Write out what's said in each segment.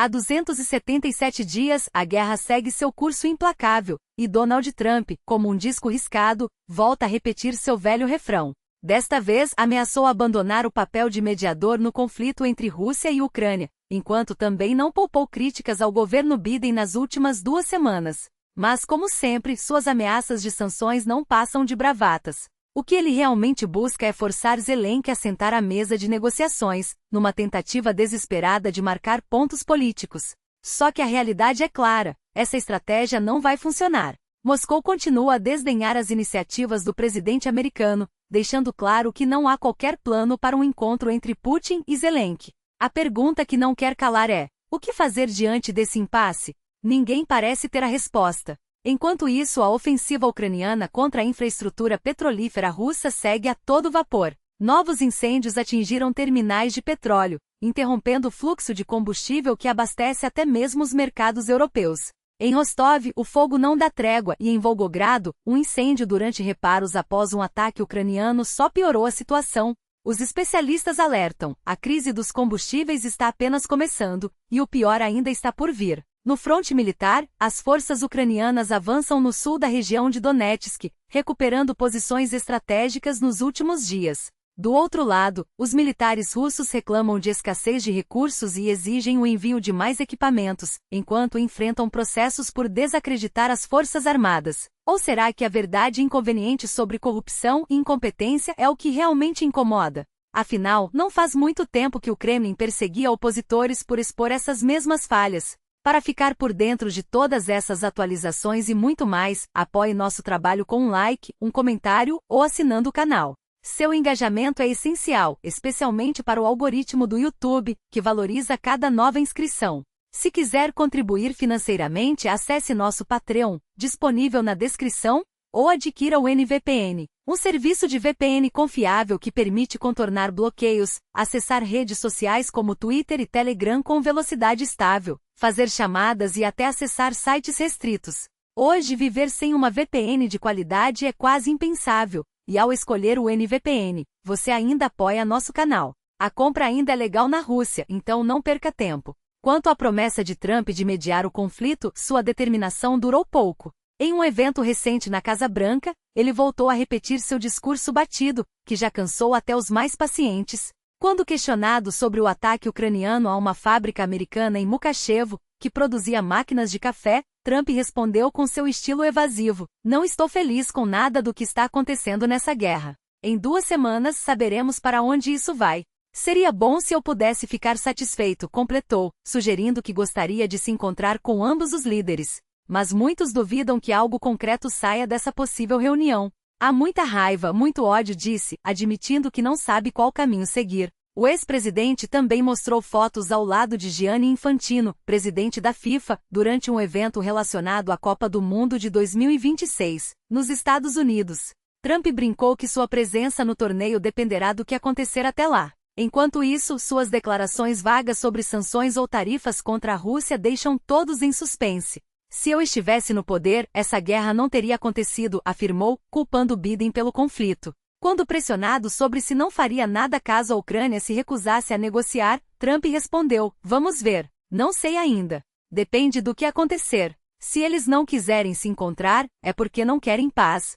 Há 277 dias, a guerra segue seu curso implacável, e Donald Trump, como um disco riscado, volta a repetir seu velho refrão. Desta vez, ameaçou abandonar o papel de mediador no conflito entre Rússia e Ucrânia, enquanto também não poupou críticas ao governo Biden nas últimas 2 semanas. Mas, como sempre, suas ameaças de sanções não passam de bravatas. O que ele realmente busca é forçar Zelensky a sentar à mesa de negociações, numa tentativa desesperada de marcar pontos políticos. Só que a realidade é clara, essa estratégia não vai funcionar. Moscou continua a desdenhar as iniciativas do presidente americano, deixando claro que não há qualquer plano para um encontro entre Putin e Zelensky. A pergunta que não quer calar é: o que fazer diante desse impasse? Ninguém parece ter a resposta. Enquanto isso, a ofensiva ucraniana contra a infraestrutura petrolífera russa segue a todo vapor. Novos incêndios atingiram terminais de petróleo, interrompendo o fluxo de combustível que abastece até mesmo os mercados europeus. Em Rostov, o fogo não dá trégua e em Volgogrado, um incêndio durante reparos após um ataque ucraniano só piorou a situação. Os especialistas alertam: a crise dos combustíveis está apenas começando, e o pior ainda está por vir. No fronte militar, as forças ucranianas avançam no sul da região de Donetsk, recuperando posições estratégicas nos últimos dias. Do outro lado, os militares russos reclamam de escassez de recursos e exigem o envio de mais equipamentos, enquanto enfrentam processos por desacreditar as forças armadas. Ou será que a verdade inconveniente sobre corrupção e incompetência é o que realmente incomoda? Afinal, não faz muito tempo que o Kremlin perseguia opositores por expor essas mesmas falhas. Para ficar por dentro de todas essas atualizações e muito mais, apoie nosso trabalho com um like, um comentário ou assinando o canal. Seu engajamento é essencial, especialmente para o algoritmo do YouTube, que valoriza cada nova inscrição. Se quiser contribuir financeiramente, acesse nosso Patreon, disponível na descrição, ou adquira o NVPN, um serviço de VPN confiável que permite contornar bloqueios, acessar redes sociais como Twitter e Telegram com velocidade estável, fazer chamadas e até acessar sites restritos. Hoje, viver sem uma VPN de qualidade é quase impensável, e ao escolher o NVPN, você ainda apoia nosso canal. A compra ainda é legal na Rússia, então não perca tempo. Quanto à promessa de Trump de mediar o conflito, sua determinação durou pouco. Em um evento recente na Casa Branca, ele voltou a repetir seu discurso batido, que já cansou até os mais pacientes. Quando questionado sobre o ataque ucraniano a uma fábrica americana em Mukachevo, que produzia máquinas de café, Trump respondeu com seu estilo evasivo: "Não estou feliz com nada do que está acontecendo nessa guerra. Em 2 semanas saberemos para onde isso vai. Seria bom se eu pudesse ficar satisfeito", completou, sugerindo que gostaria de se encontrar com ambos os líderes. Mas muitos duvidam que algo concreto saia dessa possível reunião. Há muita raiva, muito ódio, disse, admitindo que não sabe qual caminho seguir. O ex-presidente também mostrou fotos ao lado de Gianni Infantino, presidente da FIFA, durante um evento relacionado à Copa do Mundo de 2026, nos Estados Unidos. Trump brincou que sua presença no torneio dependerá do que acontecer até lá. Enquanto isso, suas declarações vagas sobre sanções ou tarifas contra a Rússia deixam todos em suspense. "Se eu estivesse no poder, essa guerra não teria acontecido", afirmou, culpando Biden pelo conflito. Quando pressionado sobre se não faria nada caso a Ucrânia se recusasse a negociar, Trump respondeu: "Vamos ver. Não sei ainda. Depende do que acontecer. Se eles não quiserem se encontrar, é porque não querem paz."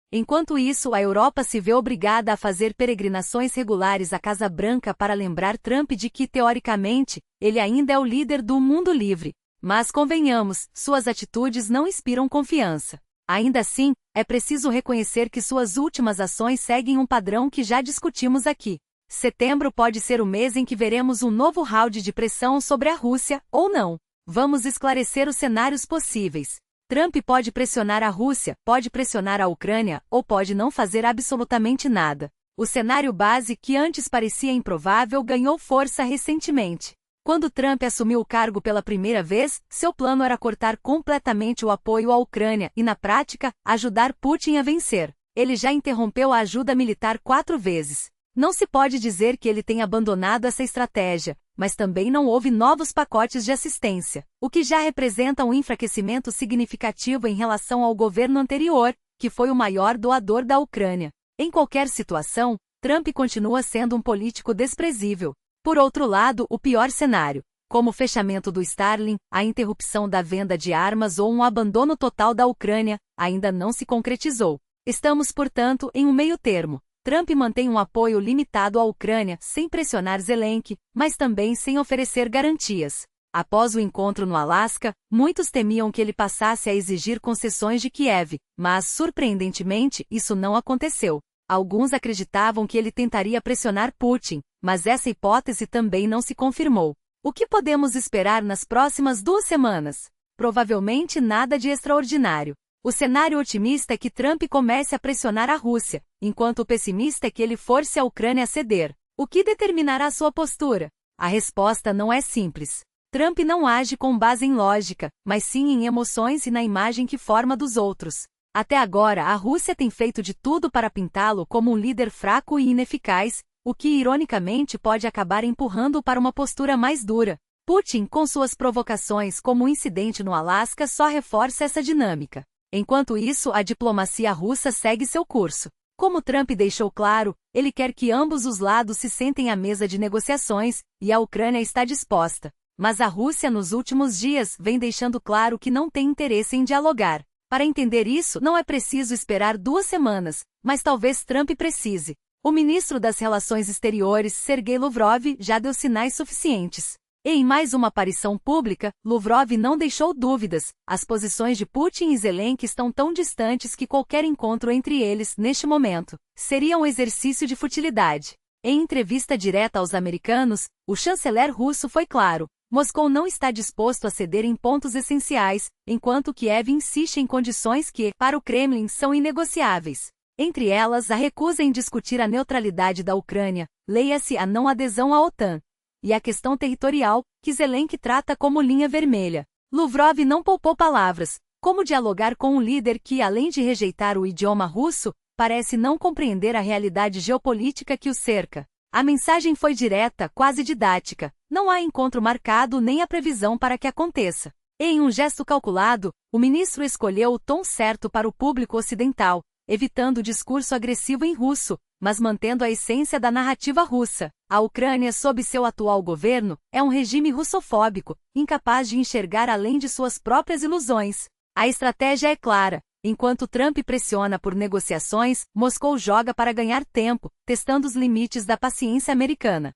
Enquanto isso, a Europa se vê obrigada a fazer peregrinações regulares à Casa Branca para lembrar Trump de que, teoricamente, ele ainda é o líder do mundo livre. Mas convenhamos, suas atitudes não inspiram confiança. Ainda assim, é preciso reconhecer que suas últimas ações seguem um padrão que já discutimos aqui. Setembro pode ser o mês em que veremos um novo round de pressão sobre a Rússia, ou não. Vamos esclarecer os cenários possíveis. Trump pode pressionar a Rússia, pode pressionar a Ucrânia, ou pode não fazer absolutamente nada. O cenário base, que antes parecia improvável, ganhou força recentemente. Quando Trump assumiu o cargo pela primeira vez, seu plano era cortar completamente o apoio à Ucrânia e, na prática, ajudar Putin a vencer. Ele já interrompeu a ajuda militar 4 vezes. Não se pode dizer que ele tenha abandonado essa estratégia, mas também não houve novos pacotes de assistência, o que já representa um enfraquecimento significativo em relação ao governo anterior, que foi o maior doador da Ucrânia. Em qualquer situação, Trump continua sendo um político desprezível. Por outro lado, o pior cenário. como o fechamento do Starlink, a interrupção da venda de armas ou um abandono total da Ucrânia, ainda não se concretizou. Estamos, portanto, em um meio-termo. Trump mantém um apoio limitado à Ucrânia, sem pressionar Zelensky, mas também sem oferecer garantias. Após o encontro no Alasca, muitos temiam que ele passasse a exigir concessões de Kiev, mas, surpreendentemente, isso não aconteceu. Alguns acreditavam que ele tentaria pressionar Putin, mas essa hipótese também não se confirmou. O que podemos esperar nas próximas 2 semanas? Provavelmente nada de extraordinário. O cenário otimista é que Trump comece a pressionar a Rússia, enquanto o pessimista é que ele force a Ucrânia a ceder. O que determinará sua postura? A resposta não é simples. Trump não age com base em lógica, mas sim em emoções e na imagem que forma dos outros. Até agora, a Rússia tem feito de tudo para pintá-lo como um líder fraco e ineficaz, o que ironicamente pode acabar empurrando-o para uma postura mais dura. Putin, com suas provocações como o incidente no Alasca, só reforça essa dinâmica. Enquanto isso, a diplomacia russa segue seu curso. Como Trump deixou claro, ele quer que ambos os lados se sentem à mesa de negociações, e a Ucrânia está disposta. Mas a Rússia nos últimos dias vem deixando claro que não tem interesse em dialogar. Para entender isso, não é preciso esperar 2 semanas, mas talvez Trump precise. O ministro das Relações Exteriores, Sergei Lavrov, já deu sinais suficientes. E em mais uma aparição pública, Lavrov não deixou dúvidas. As posições de Putin e Zelensky estão tão distantes que qualquer encontro entre eles, neste momento, seria um exercício de futilidade. Em entrevista direta aos americanos, o chanceler russo foi claro: Moscou não está disposto a ceder em pontos essenciais, enquanto Kiev insiste em condições que, para o Kremlin, são inegociáveis. Entre elas, a recusa em discutir a neutralidade da Ucrânia, leia-se a não adesão à OTAN, e a questão territorial, que Zelensky trata como linha vermelha. Lavrov não poupou palavras. Como dialogar com um líder que, além de rejeitar o idioma russo, parece não compreender a realidade geopolítica que o cerca? A mensagem foi direta, quase didática. Não há encontro marcado nem a previsão para que aconteça. E, em um gesto calculado, o ministro escolheu o tom certo para o público ocidental, evitando o discurso agressivo em russo, mas mantendo a essência da narrativa russa. A Ucrânia, sob seu atual governo, é um regime russofóbico, incapaz de enxergar além de suas próprias ilusões. A estratégia é clara. Enquanto Trump pressiona por negociações, Moscou joga para ganhar tempo, testando os limites da paciência americana.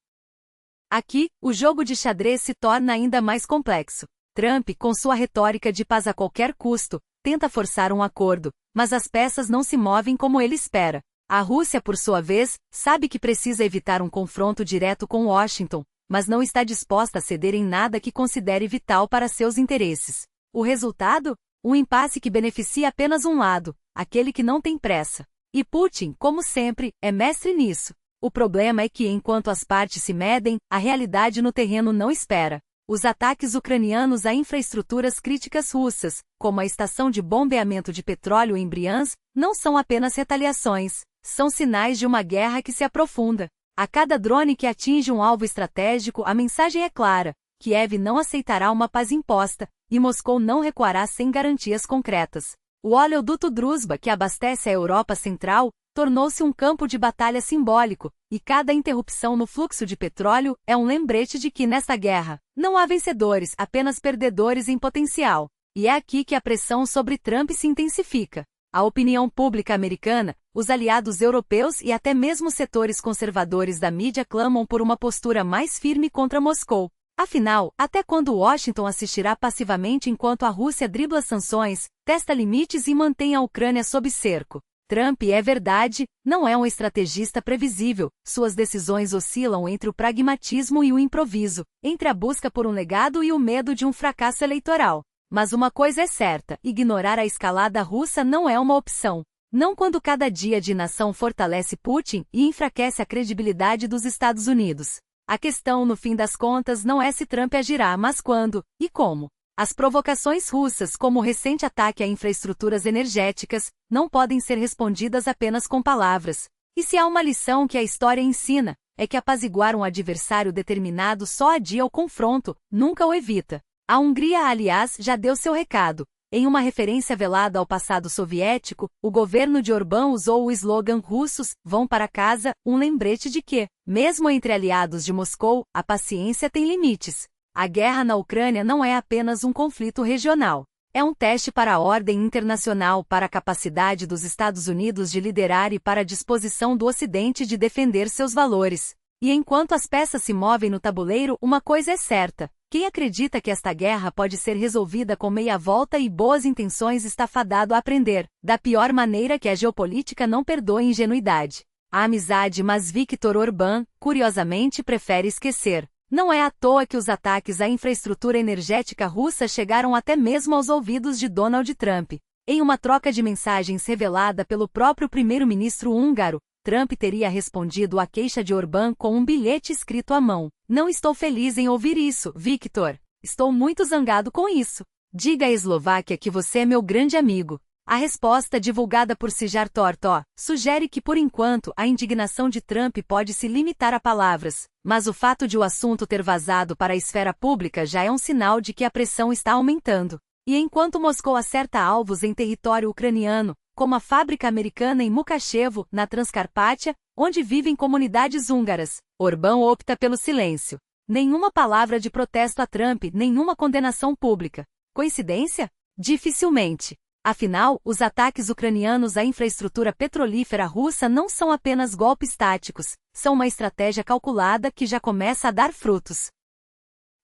Aqui, o jogo de xadrez se torna ainda mais complexo. Trump, com sua retórica de paz a qualquer custo, tenta forçar um acordo, mas as peças não se movem como ele espera. A Rússia, por sua vez, sabe que precisa evitar um confronto direto com Washington, mas não está disposta a ceder em nada que considere vital para seus interesses. O resultado? Um impasse que beneficia apenas um lado, aquele que não tem pressa. E Putin, como sempre, é mestre nisso. O problema é que, enquanto as partes se medem, a realidade no terreno não espera. Os ataques ucranianos a infraestruturas críticas russas, como a estação de bombeamento de petróleo em Bryansk, não são apenas retaliações, são sinais de uma guerra que se aprofunda. A cada drone que atinge um alvo estratégico, a mensagem é clara: Kiev não aceitará uma paz imposta, e Moscou não recuará sem garantias concretas. O oleoduto Druzhba, que abastece a Europa Central, tornou-se um campo de batalha simbólico, e cada interrupção no fluxo de petróleo é um lembrete de que, nesta guerra, não há vencedores, apenas perdedores em potencial. E é aqui que a pressão sobre Trump se intensifica. A opinião pública americana, os aliados europeus e até mesmo setores conservadores da mídia clamam por uma postura mais firme contra Moscou. Afinal, até quando Washington assistirá passivamente enquanto a Rússia dribla sanções, testa limites e mantém a Ucrânia sob cerco? Trump, é verdade, não é um estrategista previsível. Suas decisões oscilam entre o pragmatismo e o improviso, entre a busca por um legado e o medo de um fracasso eleitoral. Mas uma coisa é certa: ignorar a escalada russa não é uma opção. Não quando cada dia de inação fortalece Putin e enfraquece a credibilidade dos Estados Unidos. A questão, no fim das contas, não é se Trump agirá, mas quando e como. As provocações russas, como o recente ataque a infraestruturas energéticas, não podem ser respondidas apenas com palavras. E se há uma lição que a história ensina, é que apaziguar um adversário determinado só adia o confronto, nunca o evita. A Hungria, aliás, já deu seu recado. Em uma referência velada ao passado soviético, o governo de Orbán usou o slogan "Russos, vão para casa", um lembrete de que, mesmo entre aliados de Moscou, a paciência tem limites. A guerra na Ucrânia não é apenas um conflito regional. É um teste para a ordem internacional, para a capacidade dos Estados Unidos de liderar e para a disposição do Ocidente de defender seus valores. E enquanto as peças se movem no tabuleiro, uma coisa é certa: quem acredita que esta guerra pode ser resolvida com meia volta e boas intenções está fadado a aprender, da pior maneira que a geopolítica não perdoa ingenuidade. A amizade, mas Viktor Orbán, curiosamente, prefere esquecer. Não é à toa que os ataques à infraestrutura energética russa chegaram até mesmo aos ouvidos de Donald Trump. Em uma troca de mensagens revelada pelo próprio primeiro-ministro húngaro, Trump teria respondido à queixa de Orbán com um bilhete escrito à mão. Não estou feliz em ouvir isso, Viktor. Estou muito zangado com isso. Diga à Eslováquia que você é meu grande amigo. A resposta divulgada por Sijar Tortó sugere que, por enquanto, a indignação de Trump pode se limitar a palavras, mas o fato de o assunto ter vazado para a esfera pública já é um sinal de que a pressão está aumentando. E enquanto Moscou acerta alvos em território ucraniano, como a fábrica americana em Mukachevo, na Transcarpátia, onde vivem comunidades húngaras, Orbán opta pelo silêncio. Nenhuma palavra de protesto a Trump, nenhuma condenação pública. Coincidência? Dificilmente. Afinal, os ataques ucranianos à infraestrutura petrolífera russa não são apenas golpes táticos, são uma estratégia calculada que já começa a dar frutos.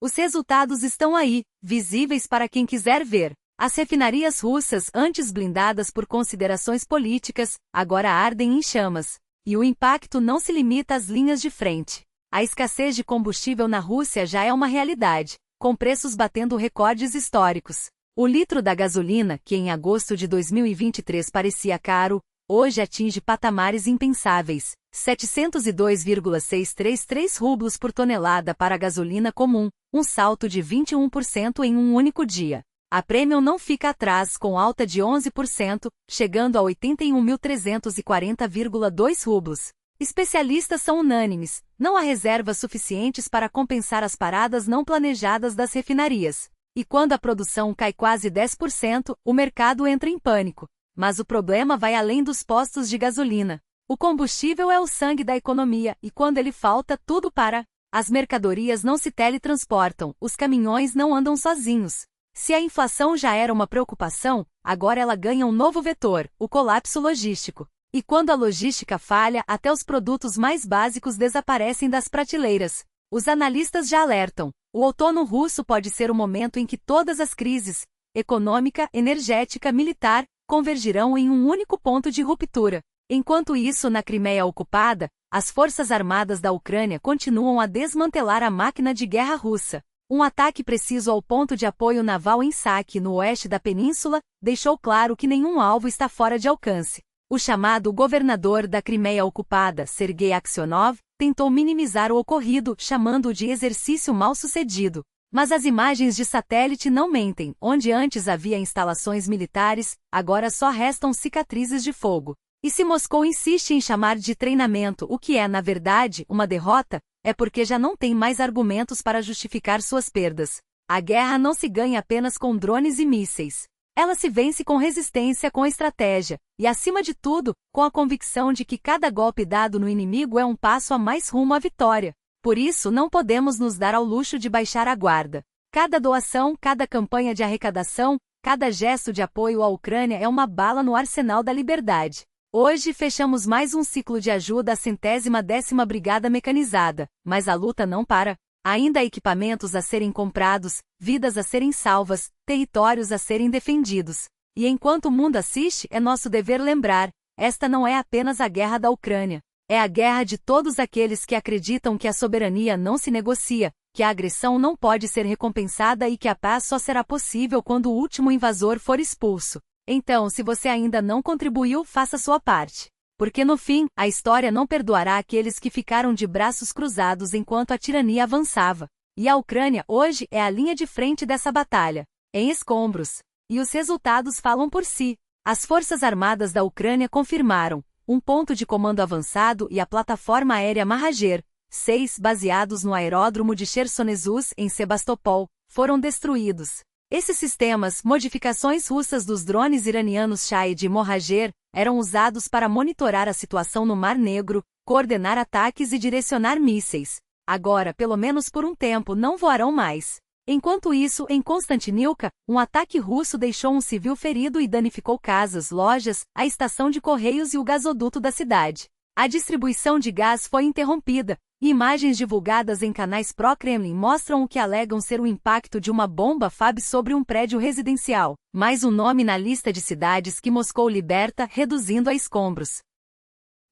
Os resultados estão aí, visíveis para quem quiser ver. As refinarias russas, antes blindadas por considerações políticas, agora ardem em chamas. E o impacto não se limita às linhas de frente. A escassez de combustível na Rússia já é uma realidade, com preços batendo recordes históricos. O litro da gasolina, que em agosto de 2023 parecia caro, hoje atinge patamares impensáveis. 702,633 rublos por tonelada para a gasolina comum, um salto de 21% em um único dia. A Premium não fica atrás, com alta de 11%, chegando a 81.340,2 rublos. Especialistas são unânimes: não há reservas suficientes para compensar as paradas não planejadas das refinarias. E quando a produção cai quase 10%, o mercado entra em pânico. Mas o problema vai além dos postos de gasolina. O combustível é o sangue da economia, e quando ele falta, tudo para. As mercadorias não se teletransportam, os caminhões não andam sozinhos. Se a inflação já era uma preocupação, agora ela ganha um novo vetor: o colapso logístico. E quando a logística falha, até os produtos mais básicos desaparecem das prateleiras. Os analistas já alertam: o outono russo pode ser o momento em que todas as crises, econômica, energética, militar, convergirão em um único ponto de ruptura. Enquanto isso, na Crimeia ocupada, as forças armadas da Ucrânia continuam a desmantelar a máquina de guerra russa. Um ataque preciso ao ponto de apoio naval em Saki, no oeste da península, deixou claro que nenhum alvo está fora de alcance. O chamado governador da Crimeia ocupada, Sergei Aksionov, tentou minimizar o ocorrido, chamando-o de exercício mal-sucedido. Mas as imagens de satélite não mentem: onde antes havia instalações militares, agora só restam cicatrizes de fogo. E se Moscou insiste em chamar de treinamento o que é, na verdade, uma derrota, é porque já não tem mais argumentos para justificar suas perdas. A guerra não se ganha apenas com drones e mísseis. Ela se vence com resistência, com estratégia, e acima de tudo, com a convicção de que cada golpe dado no inimigo é um passo a mais rumo à vitória. Por isso não podemos nos dar ao luxo de baixar a guarda. Cada doação, cada campanha de arrecadação, cada gesto de apoio à Ucrânia é uma bala no arsenal da liberdade. Hoje fechamos mais um ciclo de ajuda à 110ª Brigada Mecanizada, mas a luta não para. Ainda há equipamentos a serem comprados, vidas a serem salvas, territórios a serem defendidos. E enquanto o mundo assiste, é nosso dever lembrar: esta não é apenas a guerra da Ucrânia. É a guerra de todos aqueles que acreditam que a soberania não se negocia, que a agressão não pode ser recompensada e que a paz só será possível quando o último invasor for expulso. Então, se você ainda não contribuiu, faça sua parte. Porque no fim, a história não perdoará aqueles que ficaram de braços cruzados enquanto a tirania avançava. E a Ucrânia, hoje, é a linha de frente dessa batalha, em escombros. E os resultados falam por si. As Forças Armadas da Ucrânia confirmaram um ponto de comando avançado e a plataforma aérea Mahajer, 6, baseados no aeródromo de Chersonesus, em Sebastopol, foram destruídos. Esses sistemas, modificações russas dos drones iranianos Shahed e Mohajer, eram usados para monitorar a situação no Mar Negro, coordenar ataques e direcionar mísseis. Agora, pelo menos por um tempo, não voarão mais. Enquanto isso, em Constantinivka, um ataque russo deixou um civil ferido e danificou casas, lojas, a estação de correios e o gasoduto da cidade. A distribuição de gás foi interrompida, e imagens divulgadas em canais pró-Kremlin mostram o que alegam ser o impacto de uma bomba FAB sobre um prédio residencial, mais um nome na lista de cidades que Moscou liberta, reduzindo a escombros.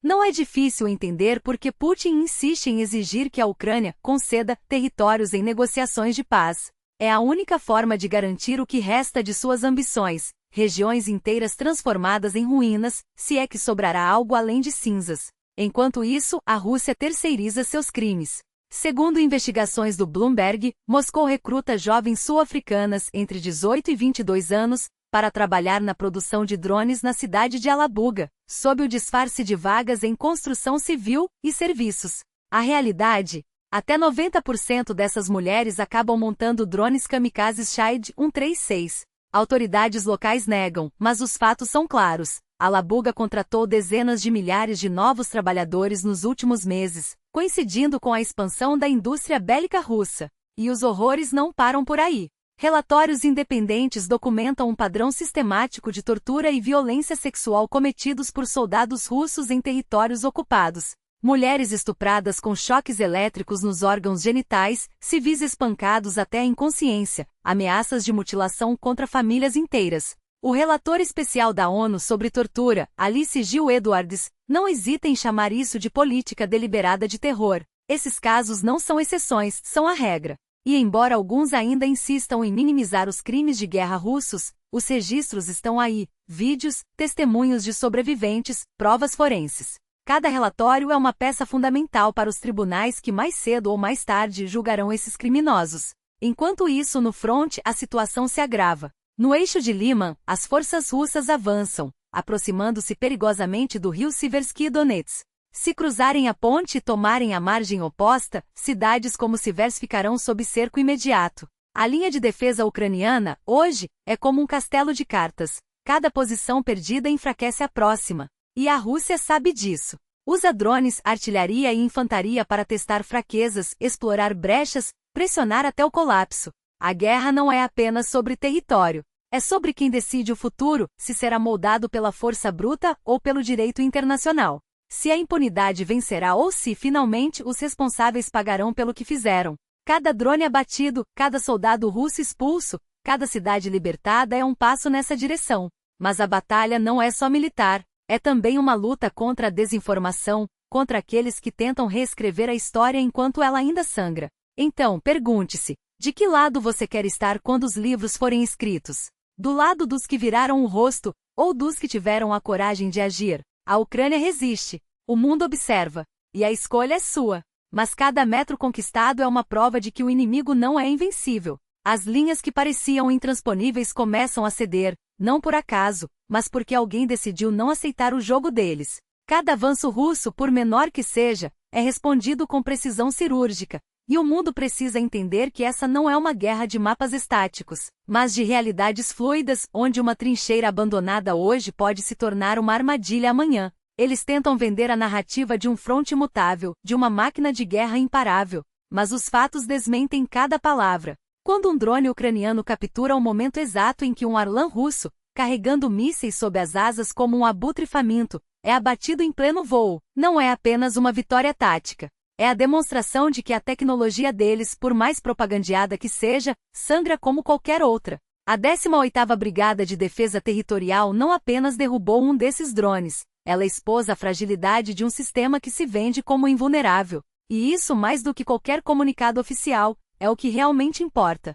Não é difícil entender por que Putin insiste em exigir que a Ucrânia conceda territórios em negociações de paz. É a única forma de garantir o que resta de suas ambições, regiões inteiras transformadas em ruínas, se é que sobrará algo além de cinzas. Enquanto isso, a Rússia terceiriza seus crimes. Segundo investigações do Bloomberg, Moscou recruta jovens sul-africanas entre 18 e 22 anos para trabalhar na produção de drones na cidade de Alabuga, sob o disfarce de vagas em construção civil e serviços. A realidade? Até 90% dessas mulheres acabam montando drones kamikazes Shahed 136. Autoridades locais negam, mas os fatos são claros. Alabuga contratou dezenas de milhares de novos trabalhadores nos últimos meses, coincidindo com a expansão da indústria bélica russa. E os horrores não param por aí. Relatórios independentes documentam um padrão sistemático de tortura e violência sexual cometidos por soldados russos em territórios ocupados. Mulheres estupradas com choques elétricos nos órgãos genitais, civis espancados até a inconsciência, ameaças de mutilação contra famílias inteiras. O relator especial da ONU sobre tortura, Alice Gil Edwards, não hesita em chamar isso de política deliberada de terror. Esses casos não são exceções, são a regra. E embora alguns ainda insistam em minimizar os crimes de guerra russos, os registros estão aí, vídeos, testemunhos de sobreviventes, provas forenses. Cada relatório é uma peça fundamental para os tribunais que mais cedo ou mais tarde julgarão esses criminosos. Enquanto isso, no fronte, a situação se agrava. No eixo de Liman, as forças russas avançam, aproximando-se perigosamente do rio Siversky e Donetsk. Se cruzarem a ponte e tomarem a margem oposta, cidades como Sivers ficarão sob cerco imediato. A linha de defesa ucraniana, hoje, é como um castelo de cartas. Cada posição perdida enfraquece a próxima. E a Rússia sabe disso. Usa drones, artilharia e infantaria para testar fraquezas, explorar brechas, pressionar até o colapso. A guerra não é apenas sobre território. É sobre quem decide o futuro, se será moldado pela força bruta ou pelo direito internacional. Se a impunidade vencerá ou se, finalmente, os responsáveis pagarão pelo que fizeram. Cada drone abatido, cada soldado russo expulso, cada cidade libertada é um passo nessa direção. Mas a batalha não é só militar, é também uma luta contra a desinformação, contra aqueles que tentam reescrever a história enquanto ela ainda sangra. Então, pergunte-se, de que lado você quer estar quando os livros forem escritos? Do lado dos que viraram o rosto, ou dos que tiveram a coragem de agir? A Ucrânia resiste, o mundo observa, e a escolha é sua. Mas cada metro conquistado é uma prova de que o inimigo não é invencível. As linhas que pareciam intransponíveis começam a ceder, não por acaso, mas porque alguém decidiu não aceitar o jogo deles. Cada avanço russo, por menor que seja, é respondido com precisão cirúrgica, e o mundo precisa entender que essa não é uma guerra de mapas estáticos, mas de realidades fluidas, onde uma trincheira abandonada hoje pode se tornar uma armadilha amanhã. Eles tentam vender a narrativa de um fronte imutável, de uma máquina de guerra imparável, mas os fatos desmentem cada palavra. Quando um drone ucraniano captura o momento exato em que um Arlan russo, carregando mísseis sob as asas como um abutre faminto, é abatido em pleno voo, não é apenas uma vitória tática. É a demonstração de que a tecnologia deles, por mais propagandeada que seja, sangra como qualquer outra. A 18ª Brigada de Defesa Territorial não apenas derrubou um desses drones, ela expôs a fragilidade de um sistema que se vende como invulnerável. E isso, mais do que qualquer comunicado oficial, é o que realmente importa.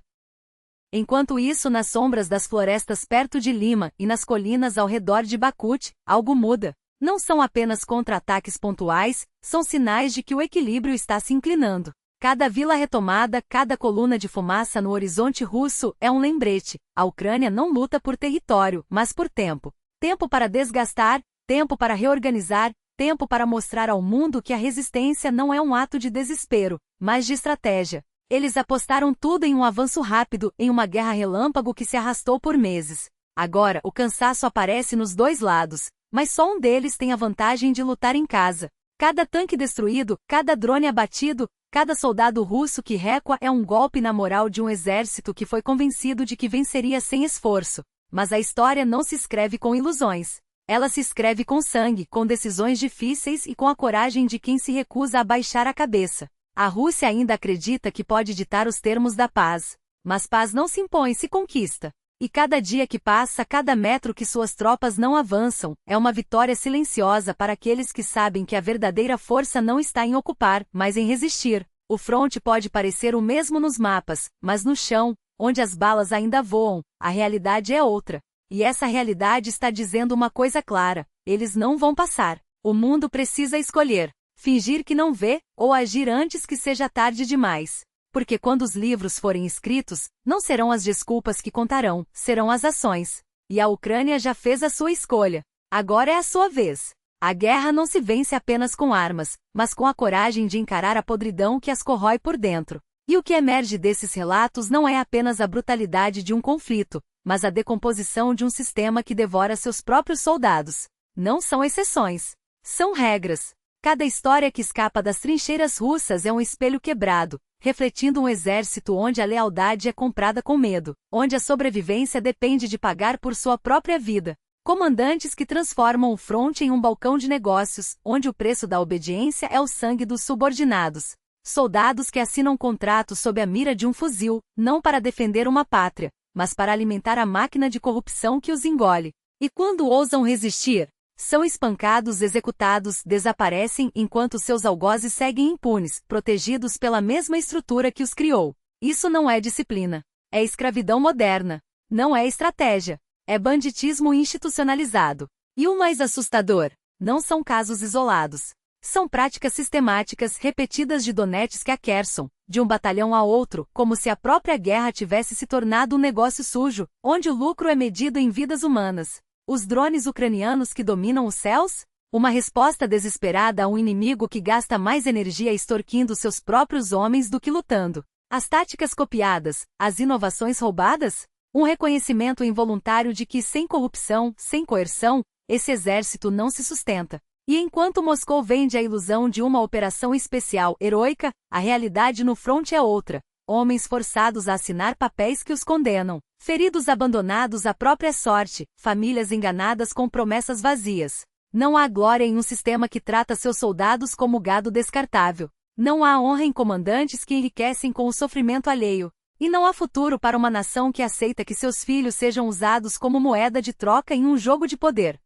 Enquanto isso, nas sombras das florestas perto de Lima e nas colinas ao redor de Bakut, algo muda. Não são apenas contra-ataques pontuais, são sinais de que o equilíbrio está se inclinando. Cada vila retomada, cada coluna de fumaça no horizonte russo é um lembrete. A Ucrânia não luta por território, mas por tempo. Tempo para desgastar, tempo para reorganizar, tempo para mostrar ao mundo que a resistência não é um ato de desespero, mas de estratégia. Eles apostaram tudo em um avanço rápido, em uma guerra relâmpago que se arrastou por meses. Agora, o cansaço aparece nos dois lados, mas só um deles tem a vantagem de lutar em casa. Cada tanque destruído, cada drone abatido, Cada soldado russo que recua é um golpe na moral de um exército que foi convencido de que venceria sem esforço. Mas a história não se escreve com ilusões. Ela se escreve com sangue, com decisões difíceis e com a coragem de quem se recusa a baixar a cabeça. A Rússia ainda acredita que pode ditar os termos da paz. Mas paz não se impõe, se conquista. E cada dia que passa, cada metro que suas tropas não avançam, é uma vitória silenciosa para aqueles que sabem que a verdadeira força não está em ocupar, mas em resistir. O fronte pode parecer o mesmo nos mapas, mas no chão, onde as balas ainda voam, a realidade é outra. E essa realidade está dizendo uma coisa clara: eles não vão passar. O mundo precisa escolher: fingir que não vê, ou agir antes que seja tarde demais. Porque quando os livros forem escritos, não serão as desculpas que contarão, serão as ações. E a Ucrânia já fez a sua escolha. Agora é a sua vez. A guerra não se vence apenas com armas, mas com a coragem de encarar a podridão que as corrói por dentro. E o que emerge desses relatos não é apenas a brutalidade de um conflito, mas a decomposição de um sistema que devora seus próprios soldados. Não são exceções. São regras. Cada história que escapa das trincheiras russas é um espelho quebrado, refletindo um exército onde a lealdade é comprada com medo, onde a sobrevivência depende de pagar por sua própria vida. Comandantes que transformam o fronte em um balcão de negócios, onde o preço da obediência é o sangue dos subordinados. Soldados que assinam contratos sob a mira de um fuzil, não para defender uma pátria, mas para alimentar a máquina de corrupção que os engole. E quando ousam resistir, são espancados, executados, desaparecem enquanto seus algozes seguem impunes, protegidos pela mesma estrutura que os criou. Isso não é disciplina. É escravidão moderna. Não é estratégia. É banditismo institucionalizado. E o mais assustador, não são casos isolados. São práticas sistemáticas repetidas de Donetsk a Kherson, de um batalhão a outro, como se a própria guerra tivesse se tornado um negócio sujo, onde o lucro é medido em vidas humanas. Os drones ucranianos que dominam os céus? Uma resposta desesperada a um inimigo que gasta mais energia extorquindo seus próprios homens do que lutando. As táticas copiadas, as inovações roubadas? Um reconhecimento involuntário de que, sem corrupção, sem coerção, esse exército não se sustenta. E enquanto Moscou vende a ilusão de uma operação especial heroica, a realidade no fronte é outra. Homens forçados a assinar papéis que os condenam, feridos abandonados à própria sorte, famílias enganadas com promessas vazias. Não há glória em um sistema que trata seus soldados como gado descartável. Não há honra em comandantes que enriquecem com o sofrimento alheio. E não há futuro para uma nação que aceita que seus filhos sejam usados como moeda de troca em um jogo de poder.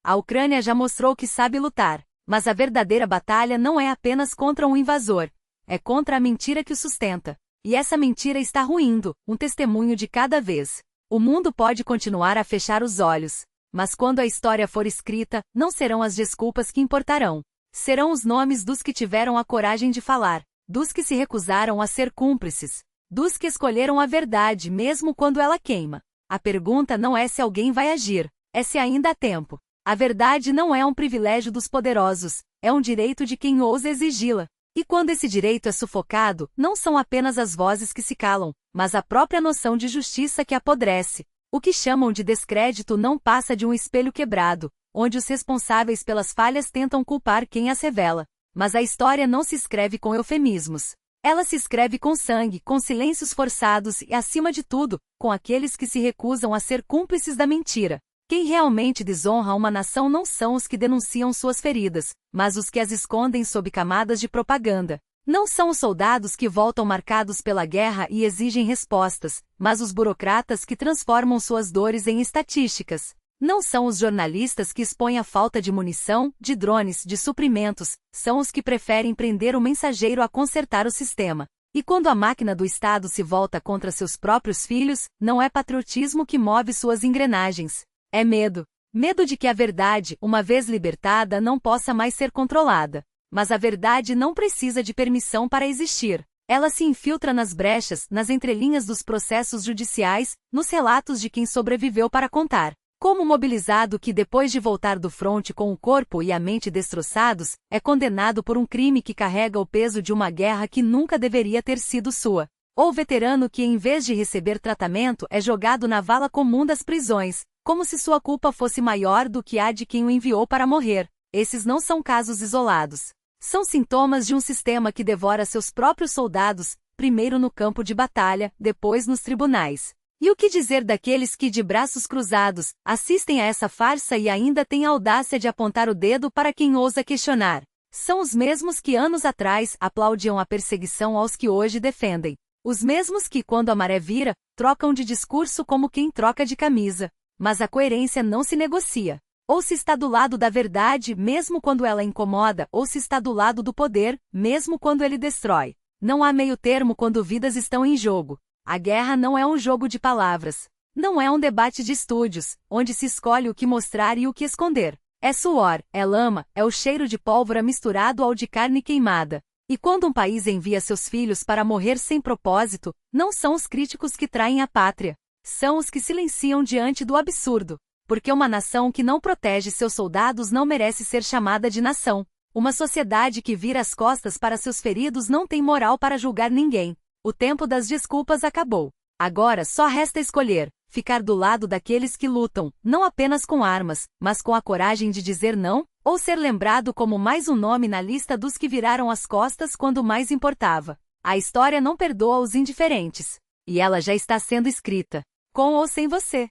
A Ucrânia já mostrou que sabe lutar, mas a verdadeira batalha não é apenas contra um invasor. É contra a mentira que o sustenta. E essa mentira está ruindo, um testemunho de cada vez. O mundo pode continuar a fechar os olhos, mas quando a história for escrita, não serão as desculpas que importarão. Serão os nomes dos que tiveram a coragem de falar, dos que se recusaram a ser cúmplices, dos que escolheram a verdade mesmo quando ela queima. A pergunta não é se alguém vai agir, é se ainda há tempo. A verdade não é um privilégio dos poderosos, é um direito de quem ousa exigi-la. E quando esse direito é sufocado, não são apenas as vozes que se calam, mas a própria noção de justiça que apodrece. O que chamam de descrédito não passa de um espelho quebrado, onde os responsáveis pelas falhas tentam culpar quem as revela. Mas a história não se escreve com eufemismos. Ela se escreve com sangue, com silêncios forçados e, acima de tudo, com aqueles que se recusam a ser cúmplices da mentira. Quem realmente desonra uma nação não são os que denunciam suas feridas, mas os que as escondem sob camadas de propaganda. Não são os soldados que voltam marcados pela guerra e exigem respostas, mas os burocratas que transformam suas dores em estatísticas. Não são os jornalistas que expõem a falta de munição, de drones, de suprimentos, são os que preferem prender o mensageiro a consertar o sistema. E quando a máquina do Estado se volta contra seus próprios filhos, não é patriotismo que move suas engrenagens. É medo. Medo de que a verdade, uma vez libertada, não possa mais ser controlada. Mas a verdade não precisa de permissão para existir. Ela se infiltra nas brechas, nas entrelinhas dos processos judiciais, nos relatos de quem sobreviveu para contar. Como mobilizado que, depois de voltar do fronte com o corpo e a mente destroçados, é condenado por um crime que carrega o peso de uma guerra que nunca deveria ter sido sua. Ou veterano que, em vez de receber tratamento, é jogado na vala comum das prisões, como se sua culpa fosse maior do que a de quem o enviou para morrer. Esses não são casos isolados. São sintomas de um sistema que devora seus próprios soldados, primeiro no campo de batalha, depois nos tribunais. E o que dizer daqueles que, de braços cruzados, assistem a essa farsa e ainda têm a audácia de apontar o dedo para quem ousa questionar? São os mesmos que anos atrás aplaudiam a perseguição aos que hoje defendem. Os mesmos que, quando a maré vira, trocam de discurso como quem troca de camisa. Mas a coerência não se negocia. Ou se está do lado da verdade, mesmo quando ela incomoda, ou se está do lado do poder, mesmo quando ele destrói. Não há meio termo quando vidas estão em jogo. A guerra não é um jogo de palavras. Não é um debate de estúdios, onde se escolhe o que mostrar e o que esconder. É suor, é lama, é o cheiro de pólvora misturado ao de carne queimada. E quando um país envia seus filhos para morrer sem propósito, não são os críticos que traem a pátria. São os que silenciam diante do absurdo. Porque uma nação que não protege seus soldados não merece ser chamada de nação. Uma sociedade que vira as costas para seus feridos não tem moral para julgar ninguém. O tempo das desculpas acabou. Agora só resta escolher, ficar do lado daqueles que lutam, não apenas com armas, mas com a coragem de dizer não, ou ser lembrado como mais um nome na lista dos que viraram as costas quando mais importava. A história não perdoa os indiferentes. E ela já está sendo escrita, com ou sem você.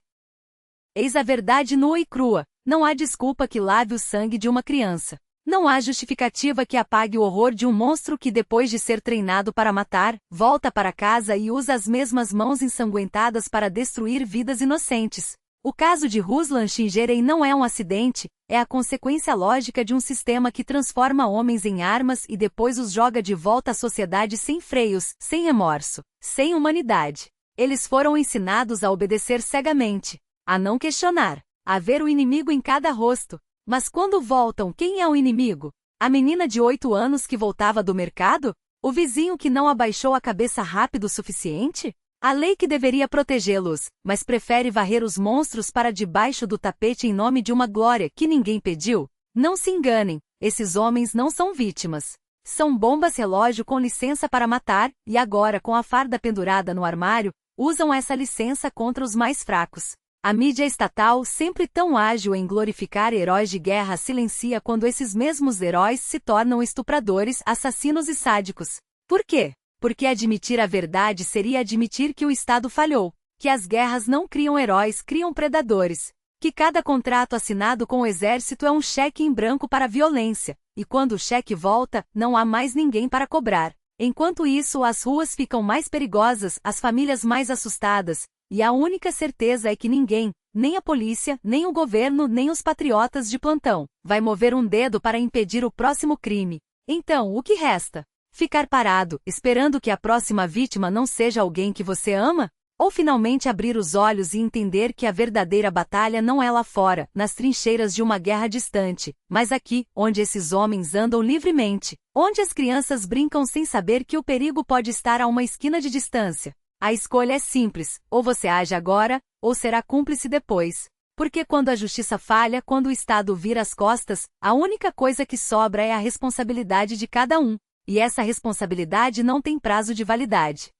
Eis a verdade nua e crua, não há desculpa que lave o sangue de uma criança. Não há justificativa que apague o horror de um monstro que, depois de ser treinado para matar, volta para casa e usa as mesmas mãos ensanguentadas para destruir vidas inocentes. O caso de Ruslan Shingerei não é um acidente, é a consequência lógica de um sistema que transforma homens em armas e depois os joga de volta à sociedade sem freios, sem remorso, sem humanidade. Eles foram ensinados a obedecer cegamente, a não questionar, a ver o inimigo em cada rosto. Mas quando voltam, quem é o inimigo? A menina de 8 anos que voltava do mercado? O vizinho que não abaixou a cabeça rápido o suficiente? A lei que deveria protegê-los, mas prefere varrer os monstros para debaixo do tapete em nome de uma glória que ninguém pediu? Não se enganem, esses homens não são vítimas. São bombas relógio com licença para matar, e agora, com a farda pendurada no armário, usam essa licença contra os mais fracos. A mídia estatal, sempre tão ágil em glorificar heróis de guerra, silencia quando esses mesmos heróis se tornam estupradores, assassinos e sádicos. Por quê? Porque admitir a verdade seria admitir que o Estado falhou, que as guerras não criam heróis, criam predadores, que cada contrato assinado com o exército é um cheque em branco para a violência, e quando o cheque volta, não há mais ninguém para cobrar. Enquanto isso, as ruas ficam mais perigosas, as famílias mais assustadas, e a única certeza é que ninguém, nem a polícia, nem o governo, nem os patriotas de plantão, vai mover um dedo para impedir o próximo crime. Então, o que resta? Ficar parado, esperando que a próxima vítima não seja alguém que você ama? Ou finalmente abrir os olhos e entender que a verdadeira batalha não é lá fora, nas trincheiras de uma guerra distante, mas aqui, onde esses homens andam livremente, onde as crianças brincam sem saber que o perigo pode estar a uma esquina de distância? A escolha é simples, ou você age agora, ou será cúmplice depois. Porque quando a justiça falha, quando o Estado vira as costas, a única coisa que sobra é a responsabilidade de cada um. E essa responsabilidade não tem prazo de validade.